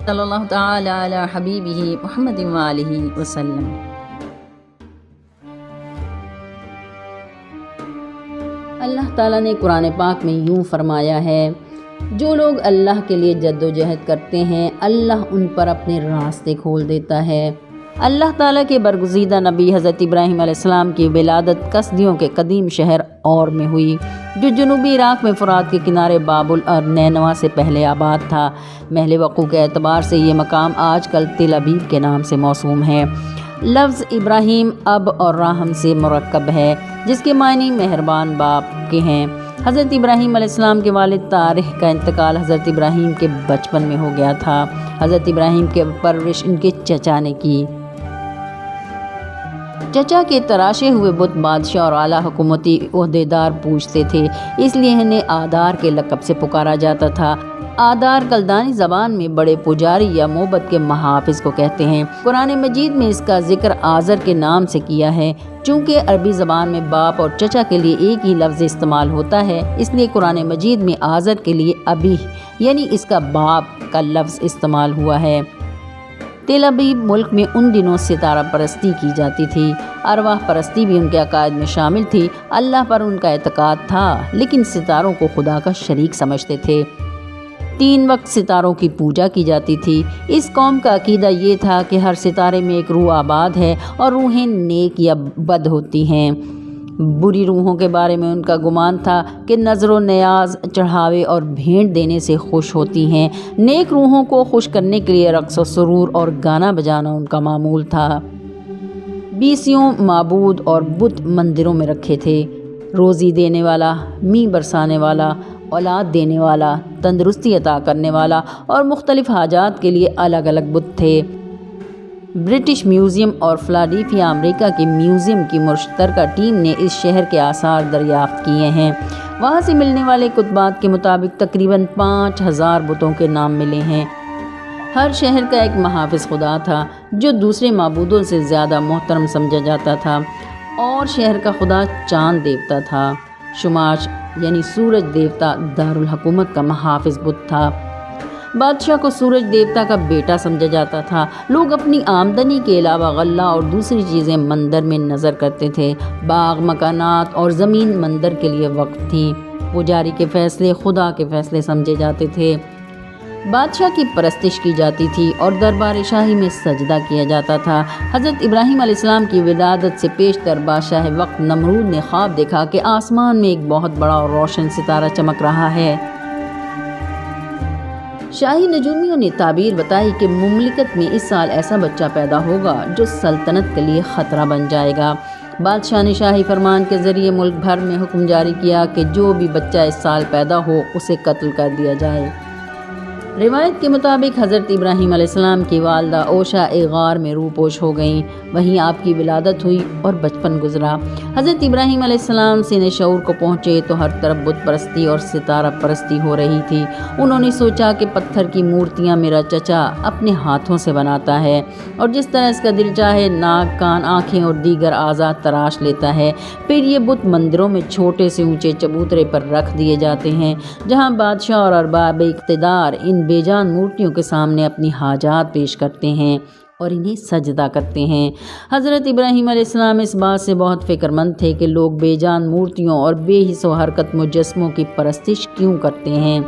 صلی اللہ تعالی علی حبیبہ محمد وآلہ وسلم۔ اللہ تعالیٰ نے قرآن پاک میں یوں فرمایا ہے، جو لوگ اللہ کے لیے جد و جہد کرتے ہیں اللہ ان پر اپنے راستے کھول دیتا ہے۔ اللہ تعالیٰ کے برگزیدہ نبی حضرت ابراہیم علیہ السلام کی ولادت کسدیوں کے قدیم شہر اور میں ہوئی، جو جنوبی عراق میں فرات کے کنارے بابل اور نینوا سے پہلے آباد تھا۔ محل وقوع کے اعتبار سے یہ مقام آج کل تل ابیب کے نام سے موسوم ہے۔ لفظ ابراہیم اب اور راہم سے مرکب ہے، جس کے معنی مہربان باپ کے ہیں۔ حضرت ابراہیم علیہ السلام کے والد طارح کا انتقال حضرت ابراہیم کے بچپن میں ہو گیا تھا۔ حضرت ابراہیم کی پرورش ان کے چچا نے کی۔ چچا کے تراشے ہوئے بت بادشاہ اور اعلیٰ حکومتی عہدیدار پوجتے تھے، اس لیے انہیں آدار کے لقب سے پکارا جاتا تھا۔ آدار کلدانی زبان میں بڑے پجاری یا معبد کے محافظ کو کہتے ہیں۔ قرآن مجید میں اس کا ذکر آزر کے نام سے کیا ہے۔ چونکہ عربی زبان میں باپ اور چچا کے لیے ایک ہی لفظ استعمال ہوتا ہے، اس لیے قرآن مجید میں آزر کے لیے ابی یعنی اس کا باپ کا لفظ استعمال ہوا ہے۔ تل ابیب ملک میں ان دنوں ستارہ پرستی کی جاتی تھی۔ ارواح پرستی بھی ان کے عقائد میں شامل تھی۔ اللہ پر ان کا اعتقاد تھا، لیکن ستاروں کو خدا کا شریک سمجھتے تھے۔ 3 وقت ستاروں کی پوجا کی جاتی تھی۔ اس قوم کا عقیدہ یہ تھا کہ ہر ستارے میں ایک روح آباد ہے اور روحیں نیک یا بد ہوتی ہیں۔ بری روحوں کے بارے میں ان کا گمان تھا کہ نظر و نیاز، چڑھاوے اور بھیٹ دینے سے خوش ہوتی ہیں۔ نیک روحوں کو خوش کرنے کے لیے رقص و سرور اور گانا بجانا ان کا معمول تھا۔ 20 معبود اور بت مندروں میں رکھے تھے۔ روزی دینے والا، می برسانے والا، اولاد دینے والا، تندرستی عطا کرنے والا اور مختلف حاجات کے لیے الگ الگ بت تھے۔ برٹش میوزیم اور فلاڈیلفیا امریکہ کے میوزیم کی مشترکہ ٹیم نے اس شہر کے آثار دریافت کیے ہیں۔ وہاں سے ملنے والے کتبات کے مطابق تقریباً 5000 بتوں کے نام ملے ہیں۔ ہر شہر کا ایک محافظ خدا تھا جو دوسرے معبودوں سے زیادہ محترم سمجھا جاتا تھا، اور شہر کا خدا چاند دیوتا تھا۔ شماش یعنی سورج دیوتا دارالحکومت کا محافظ بت تھا۔ بادشاہ کو سورج دیوتا کا بیٹا سمجھا جاتا تھا۔ لوگ اپنی آمدنی کے علاوہ غلہ اور دوسری چیزیں مندر میں نظر کرتے تھے۔ باغ، مکانات اور زمین مندر کے لیے وقف تھیں۔ پجاری کے فیصلے خدا کے فیصلے سمجھے جاتے تھے۔ بادشاہ کی پرستش کی جاتی تھی اور دربار شاہی میں سجدہ کیا جاتا تھا۔ حضرت ابراہیم علیہ السلام کی ولادت سے پیشتر بادشاہ وقت نمرود نے خواب دیکھا کہ آسمان میں ایک بہت بڑا اور روشن ستارہ چمک رہا ہے۔ شاہی نجومیوں نے تعبیر بتائی کہ مملکت میں اس سال ایسا بچہ پیدا ہوگا جو سلطنت کے لیے خطرہ بن جائے گا۔ بادشاہ نے شاہی فرمان کے ذریعے ملک بھر میں حکم جاری کیا کہ جو بھی بچہ اس سال پیدا ہو اسے قتل کر دیا جائے۔ روایت کے مطابق حضرت ابراہیم علیہ السلام کی والدہ عوشہ ایک غار میں روپوش ہو گئیں۔ وہیں آپ کی ولادت ہوئی اور بچپن گزرا۔ حضرت ابراہیم علیہ السلام سینہ شعور کو پہنچے تو ہر طرف بت پرستی اور ستارہ پرستی ہو رہی تھی۔ انہوں نے سوچا کہ پتھر کی مورتیاں میرا چچا اپنے ہاتھوں سے بناتا ہے اور جس طرح اس کا دل چاہے ناک، کان، آنکھیں اور دیگر اعضاء تراش لیتا ہے۔ پھر یہ بت مندروں میں چھوٹے سے اونچے چبوترے پر رکھ دیے جاتے ہیں، جہاں بادشاہ اور ارباب اقتدار ان بے جان مورتیوں کے سامنے اپنی حاجات پیش کرتے ہیں اور انہیں سجدہ کرتے ہیں۔ حضرت ابراہیم علیہ السلام اس بات سے بہت فکر مند تھے کہ لوگ بے جان مورتیوں اور بے حس و حرکت مجسموں کی پرستش کیوں کرتے ہیں۔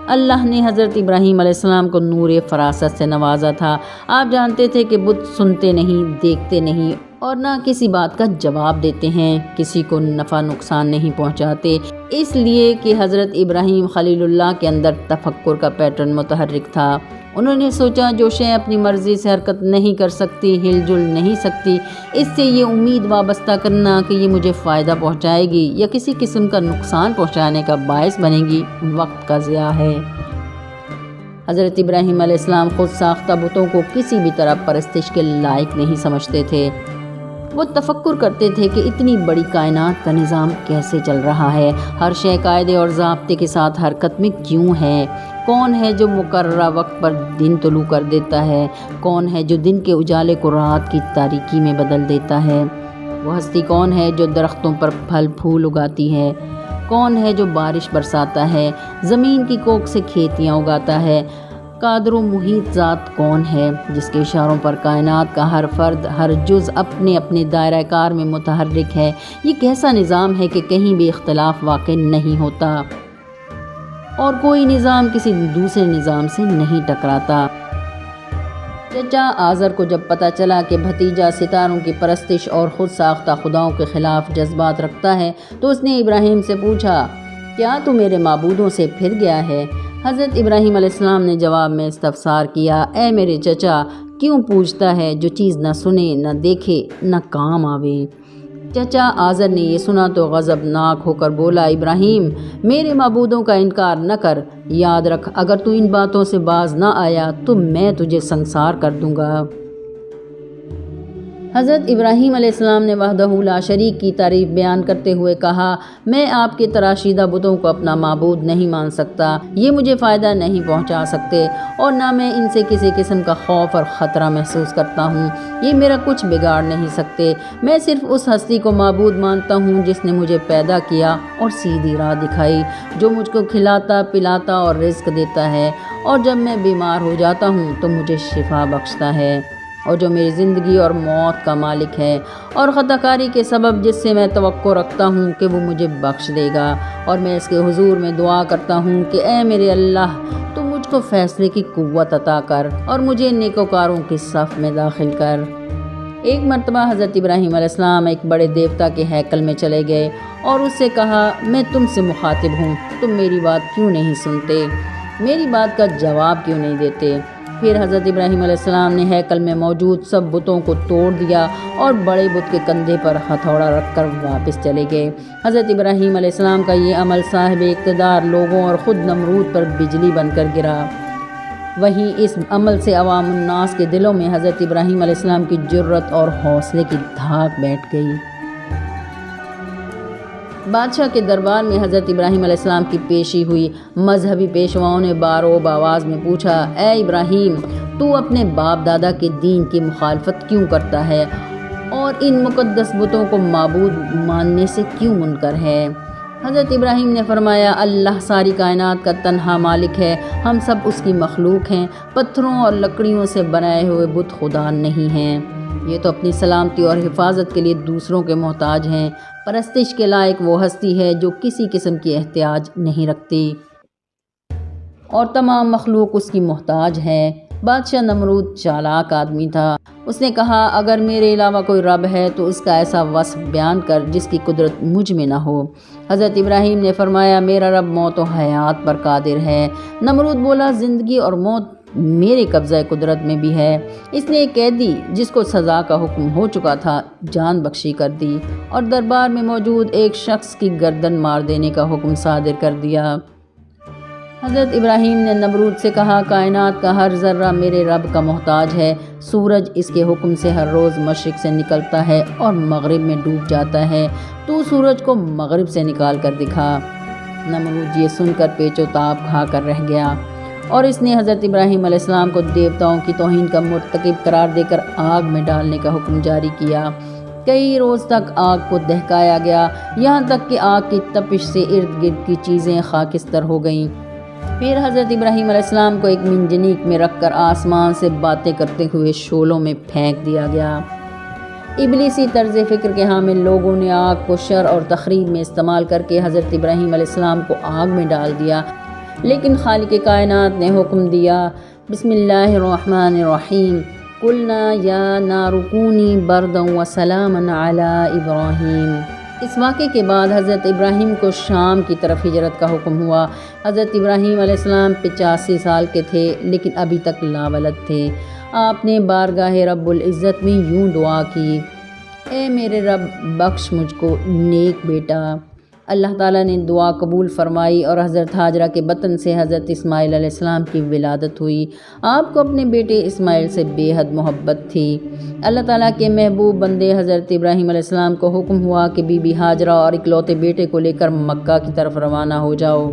اللہ نے حضرت ابراہیم علیہ السلام کو نور فراست سے نوازا تھا۔ آپ جانتے تھے کہ بت سنتے نہیں، دیکھتے نہیں اور نہ کسی بات کا جواب دیتے ہیں، کسی کو نفع نقصان نہیں پہنچاتے، اس لیے کہ حضرت ابراہیم خلیل اللہ کے اندر تفکر کا پیٹرن متحرک تھا۔ انہوں نے سوچا جو شے اپنی مرضی سے حرکت نہیں کر سکتی، ہل جل نہیں سکتی، اس سے یہ امید وابستہ کرنا کہ یہ مجھے فائدہ پہنچائے گی یا کسی قسم کا نقصان پہنچانے کا باعث بنے گی، وقت کا ضیاع ہے۔ حضرت ابراہیم علیہ السلام خود ساختہ بتوں کو کسی بھی طرح پرستش کے لائق نہیں سمجھتے تھے۔ وہ تفکر کرتے تھے کہ اتنی بڑی کائنات کا نظام کیسے چل رہا ہے، ہر شے قاعدے اور ضابطے کے ساتھ حرکت میں کیوں ہے، کون ہے جو مقررہ وقت پر دن طلوع کر دیتا ہے، کون ہے جو دن کے اجالے کو رات کی تاریکی میں بدل دیتا ہے، وہ ہستی کون ہے جو درختوں پر پھل پھول اگاتی ہے، کون ہے جو بارش برساتا ہے، زمین کی کوکھ سے کھیتیاں اگاتا ہے، قادر و محیط ذات کون ہے جس کے اشاروں پر کائنات کا ہر فرد ہر جز اپنے اپنے دائرہ کار میں متحرک ہے۔ یہ کیسا نظام ہے کہ کہیں بھی اختلاف واقع نہیں ہوتا اور کوئی نظام کسی دوسرے نظام سے نہیں ٹکراتا۔ چچا آذر کو جب پتہ چلا کہ بھتیجا ستاروں کی پرستش اور خود ساختہ خداؤں کے خلاف جذبات رکھتا ہے تو اس نے ابراہیم سے پوچھا، کیا تو میرے معبودوں سے پھر گیا ہے؟ حضرت ابراہیم علیہ السلام نے جواب میں استفسار کیا، اے میرے چچا، کیوں پوچھتا ہے جو چیز نہ سنے نہ دیکھے نہ کام آوے؟ چچا آذر نے یہ سنا تو غضبناک ہو کر بولا، ابراہیم، میرے معبودوں کا انکار نہ کر، یاد رکھ اگر تو ان باتوں سے باز نہ آیا تو میں تجھے سنسار کر دوں گا۔ حضرت ابراہیم علیہ السلام نے وحدہ لا شریک کی تعریف بیان کرتے ہوئے کہا، میں آپ کے تراشیدہ بتوں کو اپنا معبود نہیں مان سکتا، یہ مجھے فائدہ نہیں پہنچا سکتے اور نہ میں ان سے کسی قسم کا خوف اور خطرہ محسوس کرتا ہوں، یہ میرا کچھ بگاڑ نہیں سکتے۔ میں صرف اس ہستی کو معبود مانتا ہوں جس نے مجھے پیدا کیا اور سیدھی راہ دکھائی، جو مجھ کو کھلاتا پلاتا اور رزق دیتا ہے، اور جب میں بیمار ہو جاتا ہوں تو مجھے شفا بخشتا ہے، اور جو میری زندگی اور موت کا مالک ہے، اور خطا کاری کے سبب جس سے میں توقع رکھتا ہوں کہ وہ مجھے بخش دے گا، اور میں اس کے حضور میں دعا کرتا ہوں کہ اے میرے اللہ، تو مجھ کو فیصلے کی قوت عطا کر اور مجھے نیکوکاروں کی صف میں داخل کر۔ ایک مرتبہ حضرت ابراہیم علیہ السلام ایک بڑے دیوتا کے ہیکل میں چلے گئے اور اس سے کہا، میں تم سے مخاطب ہوں، تم میری بات کیوں نہیں سنتے؟ میری بات کا جواب کیوں نہیں دیتے؟ پھر حضرت ابراہیم علیہ السلام نے ہیکل میں موجود سب بتوں کو توڑ دیا اور بڑے بت کے کندھے پر ہتھوڑا رکھ کر واپس چلے گئے۔ حضرت ابراہیم علیہ السلام کا یہ عمل صاحب اقتدار لوگوں اور خود نمرود پر بجلی بن کر گرا۔ وہیں اس عمل سے عوام الناس کے دلوں میں حضرت ابراہیم علیہ السلام کی جرت اور حوصلے کی دھاک بیٹھ گئی۔ بادشاہ کے دربار میں حضرت ابراہیم علیہ السلام کی پیشی ہوئی۔ مذہبی پیشواؤں نے باروب آواز میں پوچھا، اے ابراہیم، تو اپنے باپ دادا کے دین کی مخالفت کیوں کرتا ہے اور ان مقدس بتوں کو معبود ماننے سے کیوں منکر ہے؟ حضرت ابراہیم نے فرمایا، اللہ ساری کائنات کا تنہا مالک ہے، ہم سب اس کی مخلوق ہیں، پتھروں اور لکڑیوں سے بنائے ہوئے بت خدا نہیں ہیں، یہ تو اپنی سلامتی اور حفاظت کے لیے دوسروں کے محتاج ہیں۔ پرستش کے لائق وہ ہستی ہے جو کسی قسم کی احتیاج نہیں رکھتی اور تمام مخلوق اس کی محتاج ہے۔ بادشاہ نمرود چالاک آدمی تھا، اس نے کہا، اگر میرے علاوہ کوئی رب ہے تو اس کا ایسا وصف بیان کر جس کی قدرت مجھ میں نہ ہو۔ حضرت ابراہیم نے فرمایا، میرا رب موت و حیات پر قادر ہے۔ نمرود بولا، زندگی اور موت میرے قبضہ قدرت میں بھی ہے۔ اس نے ایک قیدی جس کو سزا کا حکم ہو چکا تھا جان بخشی کر دی اور دربار میں موجود ایک شخص کی گردن مار دینے کا حکم صادر کر دیا۔ حضرت ابراہیم نے نمرود سے کہا، کائنات کا ہر ذرہ میرے رب کا محتاج ہے، سورج اس کے حکم سے ہر روز مشرق سے نکلتا ہے اور مغرب میں ڈوب جاتا ہے، تو سورج کو مغرب سے نکال کر دکھا۔ نمرود یہ سن کر پیچ و تاب کھا کر رہ گیا اور اس نے حضرت ابراہیم علیہ السلام کو دیوتاؤں کی توہین کا مرتکب قرار دے کر آگ میں ڈالنے کا حکم جاری کیا۔ کئی روز تک آگ کو دہکایا گیا، یہاں تک کہ آگ کی تپش سے ارد گرد کی چیزیں خاکستر ہو گئیں۔ پھر حضرت ابراہیم علیہ السلام کو ایک منجنیق میں رکھ کر آسمان سے باتیں کرتے ہوئے شعلوں میں پھینک دیا گیا۔ ابلیسی طرز فکر کے حامل لوگوں نے آگ کو شر اور تخریب میں استعمال کر کے حضرت ابراہیم علیہ السلام کو آگ میں ڈال دیا، لیکن خالق کائنات نے حکم دیا، بسم اللہ الرحمن الرحیم، قلنا یا نار کونی بردا وسلاما علی ابراہیم۔ اس واقعے کے بعد حضرت ابراہیم کو شام کی طرف ہجرت کا حکم ہوا۔ حضرت ابراہیم علیہ السلام 85 سال کے تھے لیکن ابھی تک لاولد تھے۔ آپ نے بارگاہ رب العزت میں یوں دعا کی، اے میرے رب، بخش مجھ کو نیک بیٹا۔ اللہ تعالیٰ نے دعا قبول فرمائی اور حضرت ہاجرہ کے بطن سے حضرت اسماعیل علیہ السلام کی ولادت ہوئی۔ آپ کو اپنے بیٹے اسماعیل سے بے حد محبت تھی۔ اللہ تعالیٰ کے محبوب بندے حضرت ابراہیم علیہ السلام کو حکم ہوا کہ بی بی ہاجرہ اور اکلوتے بیٹے کو لے کر مکہ کی طرف روانہ ہو جاؤ۔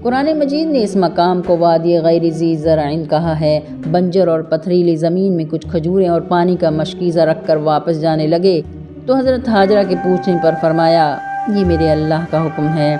قرآن مجید نے اس مقام کو وادی غیر ذی زرع کہا ہے۔ بنجر اور پتھریلی زمین میں کچھ کھجوریں اور پانی کا مشکیزہ رکھ کر واپس جانے لگے تو حضرت ہاجرہ کے پوچھنے پر فرمایا، یہ میرے اللہ کا حکم ہے۔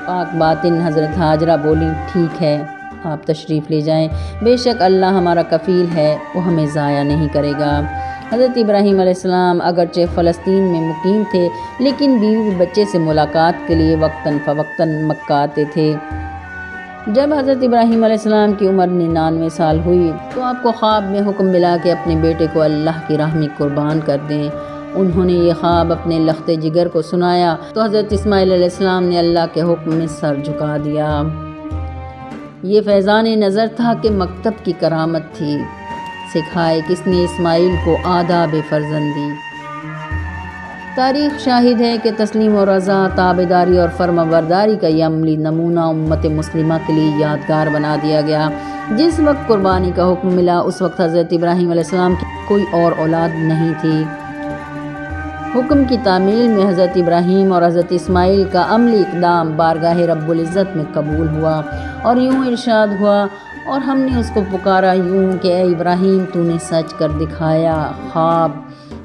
پاک باطن حضرت ہاجرہ بولی، ٹھیک ہے، آپ تشریف لے جائیں، بے شک اللہ ہمارا کفیل ہے، وہ ہمیں ضائع نہیں کرے گا۔ حضرت ابراہیم علیہ السلام اگرچہ فلسطین میں مقیم تھے، لیکن بیوی بچے سے ملاقات کے لیے وقتاً فوقتاً مکہ آتے تھے۔ جب حضرت ابراہیم علیہ السلام کی عمر 99 سال ہوئی تو آپ کو خواب میں حکم ملا کہ اپنے بیٹے کو اللہ کی راہ میں قربان کر دیں۔ انہوں نے یہ خواب اپنے لخت جگر کو سنایا تو حضرت اسماعیل علیہ السلام نے اللہ کے حکم میں سر جھکا دیا۔ یہ فیضان نظر تھا کہ مکتب کی کرامت تھی، سکھائے کس نے اسماعیل کو آداب فرزندی۔ تاریخ شاہد ہے کہ تسلیم و رضا، تابعداری اور فرمانبرداری کا یہ عملی نمونہ امت مسلمہ کے لیے یادگار بنا دیا گیا۔ جس وقت قربانی کا حکم ملا اس وقت حضرت ابراہیم علیہ السلام کی کوئی اور اولاد نہیں تھی۔ حکم کی تعمیل میں حضرت ابراہیم اور حضرت اسماعیل کا عملی اقدام بارگاہ رب العزت میں قبول ہوا، اور یوں ارشاد ہوا، اور ہم نے اس کو پکارا یوں کہ اے ابراہیم تو نے سچ کر دکھایا، خواب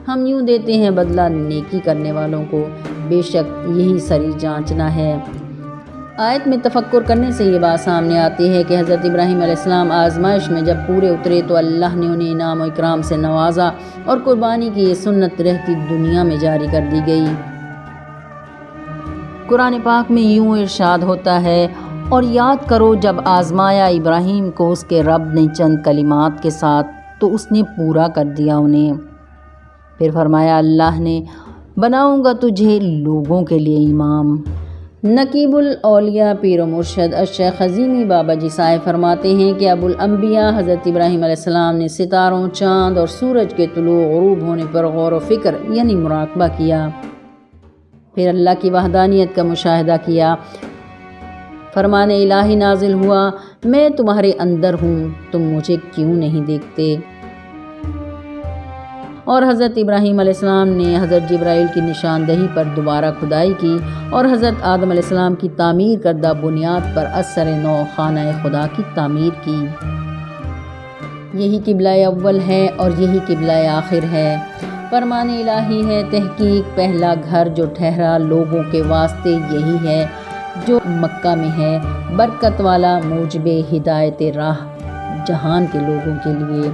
ہم یوں دیتے ہیں بدلہ نیکی کرنے والوں کو، بے شک یہی سری جانچنا ہے۔ آیت میں تفکر کرنے سے یہ بات سامنے آتی ہے کہ حضرت ابراہیم علیہ السلام آزمائش میں جب پورے اترے تو اللہ نے انہیں انعام و اکرام سے نوازا، اور قربانی کی یہ سنت رہتی دنیا میں جاری کر دی گئی۔ قرآن پاک میں یوں ارشاد ہوتا ہے، اور یاد کرو جب آزمایا ابراہیم کو اس کے رب نے چند کلمات کے ساتھ تو اس نے پورا کر دیا انہیں۔ پھر فرمایا اللہ نے بناؤں گا تجھے لوگوں کے لیے امام۔ نقیب الاولیاء پیر و مرشد الشیخ عظیمی بابا جی صاحب فرماتے ہیں کہ ابو الانبیاء حضرت ابراہیم علیہ السلام نے ستاروں، چاند اور سورج کے طلوع غروب ہونے پر غور و فکر یعنی مراقبہ کیا، پھر اللہ کی وحدانیت کا مشاہدہ کیا۔ فرمان الہی نازل ہوا، میں تمہارے اندر ہوں، تم مجھے کیوں نہیں دیکھتے؟ اور حضرت ابراہیم علیہ السلام نے حضرت جبرائیل کی نشاندہی پر دوبارہ کھدائی کی اور حضرت آدم علیہ السلام کی تعمیر کردہ بنیاد پر اثر نو خانہ خدا کی تعمیر کی۔ یہی قبلہ اول ہے اور یہی قبلہ آخر ہے۔ فرمان الہی ہے تحقیق پہلا گھر جو ٹھہرا لوگوں کے واسطے یہی ہے جو مکہ میں ہے، برکت والا موجب ہدایت راہ جہان کے لوگوں کے لیے۔